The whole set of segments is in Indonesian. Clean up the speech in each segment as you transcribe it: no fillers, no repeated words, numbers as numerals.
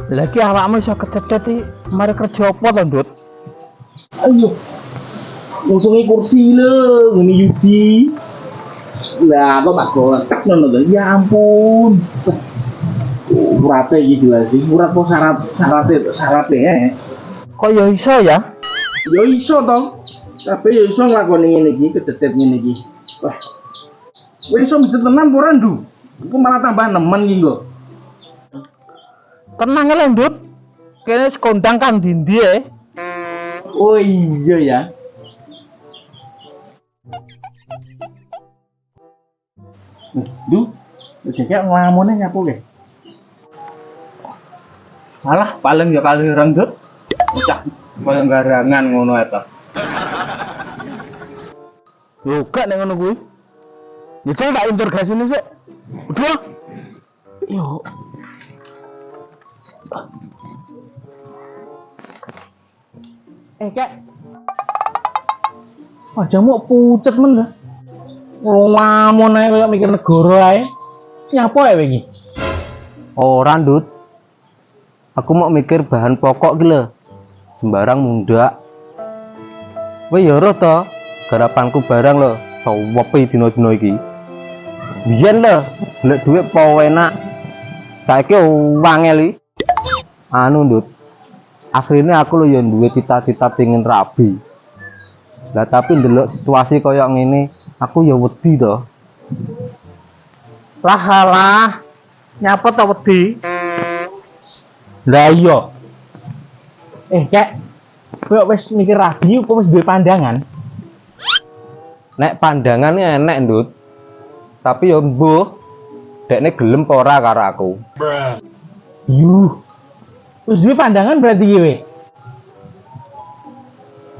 Lagi awakmu iso kecethit iki mari kerja apa to, Ndut? Ayo, ngusungin kursi lo, ngene Yudi. Lah, kok tak gotek nono to? Ya ampun. Urate iki jelas iki, urat kok syaratnya ya. Kok ya iso ya? Ya iso to. Tapi ya iso nglakoni ngene iki, kecetet ngene iki. Wah, kowe iso mijet tenan apa ora, Ndu? Aku malah tambah nemen iki kok. Tenang lho, Ndut. Kene wis kondang Kang Dindi e. Oh iya ya. Ndu, kayak ngelamunnya nyapu ke? Alah, paling ya kali Ndut. Cah, koyo garangan ngono eta. Yo gak nek ngono kuwi. Ya coba tak interogasi sik. Udah. Yo. Kek. Wajahmu pucet men dah. Ngelamun ae koyo mikir negara ae. Nyapa ae iki? Ora, Ndut. Aku mau mikir bahan pokok ki lho. Sembarang mundak. Kowe ya ora to, garapanku barang lho, sowepi dina-dina iki. Biyen lho, golek dhuwit apa enak. Saiki wangel iki. Anu, Ndut. Asline aku lho ya duwe cita-cita pengen rabi. Lah tapi ndelok situasi kaya ngene, aku ya wedi to. Lah halah. Nyapa ta wedi? Lah iya. Kek. Kowe wis mikir rabi apa wis duwe pandangan? Nek pandangan enek, Ndut. Tapi ya mbuh dekne gelem apa ora karo aku. Yuh. Wis duwe pandangan berarti kowe.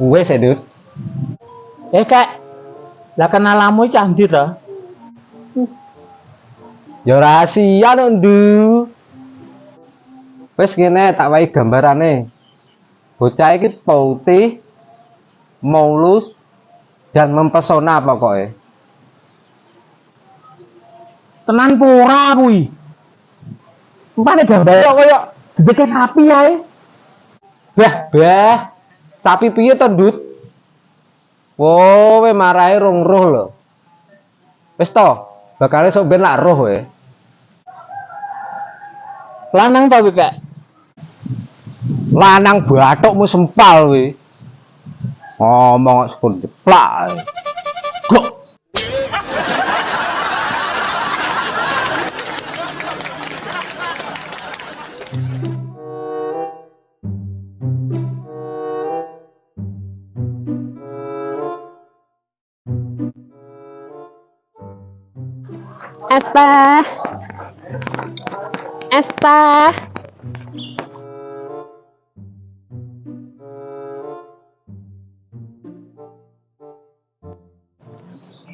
Wes, Ndut. Kek. Lah kenalamu cah ndi to? Ya rahasia to, Ndut. Wes ngene tak wae gambarane. Bocah iki putih, mulus dan mempesona pokoknya. Tenan pura kuwi. Mpane gambar koyo dideke sapi ae. Bah, sapi piye to, Ndut? Wowe marahe rong roh lho. Wis to, bakale sok ben lak roh wae. Lanang ta kuwi, Kak? Lanang bathukmu sempal kowe. Ngomong sekon jeplak. Gok. Esta.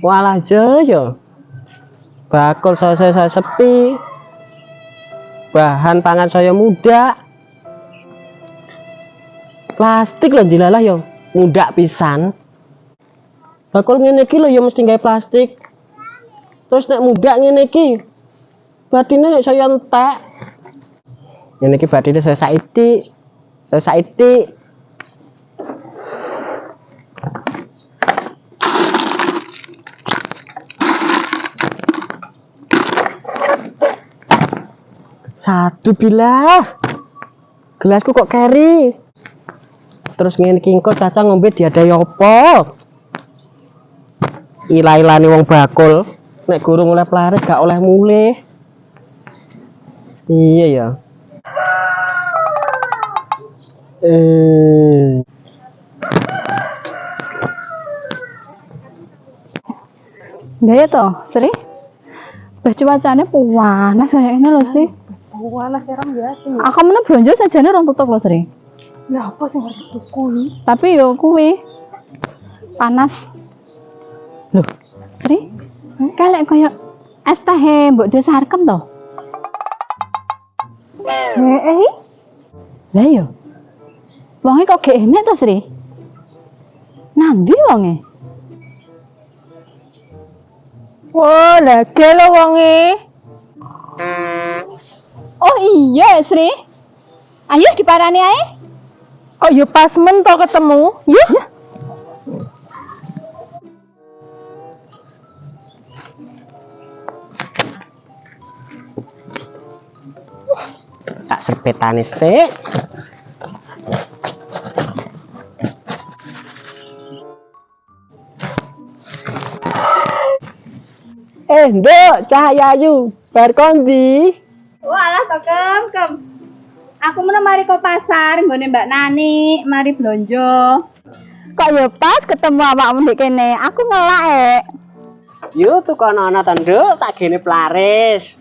Walah yo. Bakul saya sepi. Bahan pangan saya muda. Plastik lho dilalah yo, muda pisan. Bakul ngene iki lho yo mesti gawe plastik. Terus nek muda ngene iki batine nek saya entek. Ngene iki batine saya saiti. Satu bilah. Gelasku kok keri. Terus ngene iki engko Caca ngombe diadai apa? Ilah-ilane wong bakul. Nek gurung oleh pelaris gak oleh mulih. Iya ya. Gaya toh, Sri? Cuacanya panas kayak ini loh sih. Panas sekarang biasa. Aku mana belanja saja nih orang tutup loh Sri. Lah apa sih harus tuku? Tapi yo kuwi panas. Loh, Sri? Kalek koyo es teh mbok desarkem toh. Lah yo. Wonge kok gak enek to, Sri? Nandi wonge? Wah, lagi lo wonge. Oh iya, Sri. Ayo diparani ae. Kok yo pas men to ketemu? Ya. Tak serpetane sik. Nduk, Cahyayu, bar kondi? Walah to kem. Aku mari ke pasar nggone Mbak Nani, mari blonjo. Kok ya pas ketemu awakmu ndek kene. Aku ngelak. Yo tukono ana to, Nduk, tak gene plaris.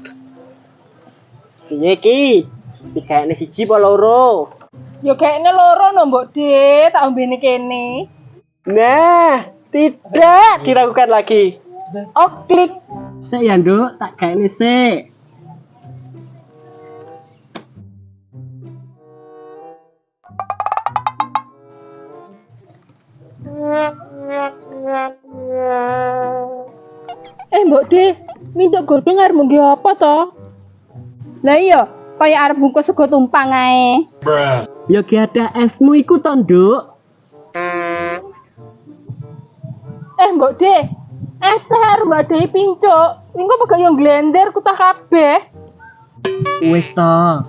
Piye iki? Dikene siji apa loro? Ya kayaknya loro no mbok De, tak ombene kene. Nah, tidak diragukan lagi. Oh, klik. Sik ya, Nduk, tak gene sik. Mbok De, minta goreng arep nggo apa to? Lah iya, kaya arep bungkus sego tumpang ae. Ya ki ada esmu iku to, Nduk. Mbok De, es teh arep Mbak De pincuk. Minggu pegak yo glender kutah kabeh. Wis to.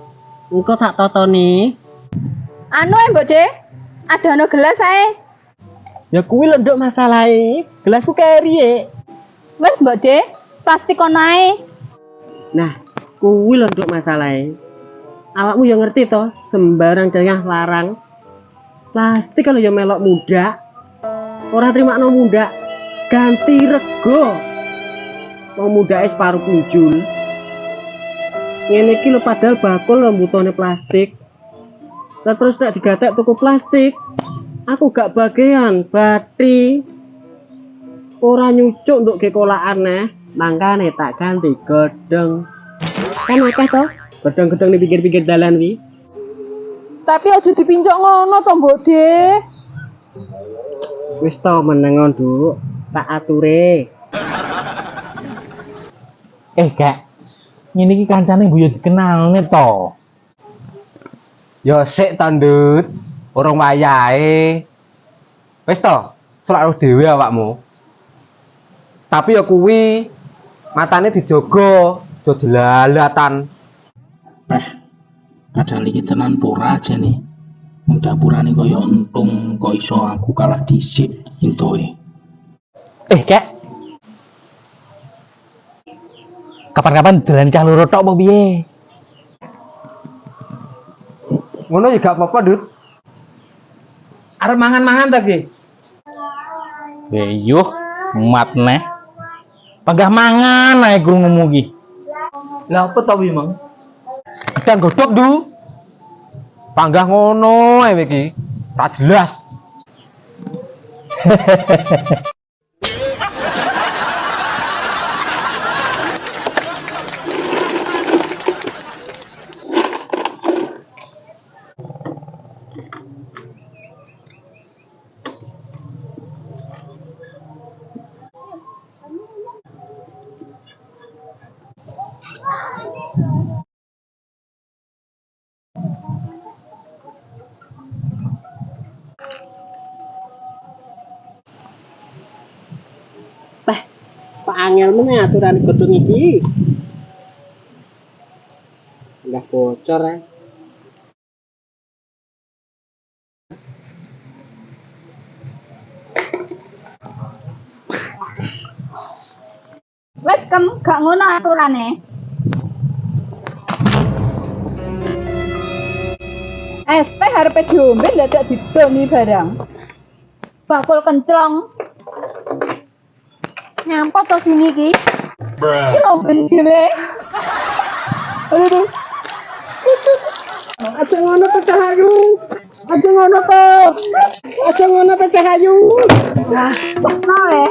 Engko tak totoni. Anu Mbok De, ada ono gelas ae. Ya kuwi lho, Nduk, masalahe. Gelasku keri. Wes Mbok De, plastik ono ae. Nah, kuwi lho, Nduk, masalahe. Awakmu ya ngerti to, sembarang dayah larang. Plastik kalau ya melok muda. Ora trimakno muda, ganti rego. Wong mudake separuh kunjul. Ngene iki lho padahal bakul lho mbutone plastik. Lah terus nek digatek tuku plastik, aku gak bagian bati. Ora nyucuk nduk ge kolakan neh, mangkane tak ganti godhong. Kan akeh to, godhong-godhong di pinggir-pinggir dalan wi. Tapi aja dipincuk ngono to Mbok De. Wis to menengon, Nduk, tak ature. Kak. Ngene iki kancane Buya dikenalne to. Yo sik to, Ndut. Urung wayahe. Wis to, selak dhewe awakmu. Tapi ya kuwi matane dijogo, aja jelalatan. Padahal iki tenan pura aja nih. Dapurane kaya entung kok iso aku kalah dhisik entuke. Kak. Kapan-kapan dolan cah loro tok apa piye? Ngono ya gak apa-apa, Ndut. Arep mangan-mangan ta, Ge? Yuh, mat neh. Panggah mangan ae krungumu iki. Lah apa to wi, Mang? Gedang godhog, Du. Panggah ngono ae iki. Ora jelas. Pak angel meneh aturan godhong iki. Udah bocor ya. Wes gak ngono aturane. Es teh arepe diombe dadak didoni barang. Bakul kenclong. Nyampo to sini ki. Ki omben dhewe. Aduh. Aja ngono to Cahayu. Aja ngono to. Aja ngono to Cahayu. Wah, nah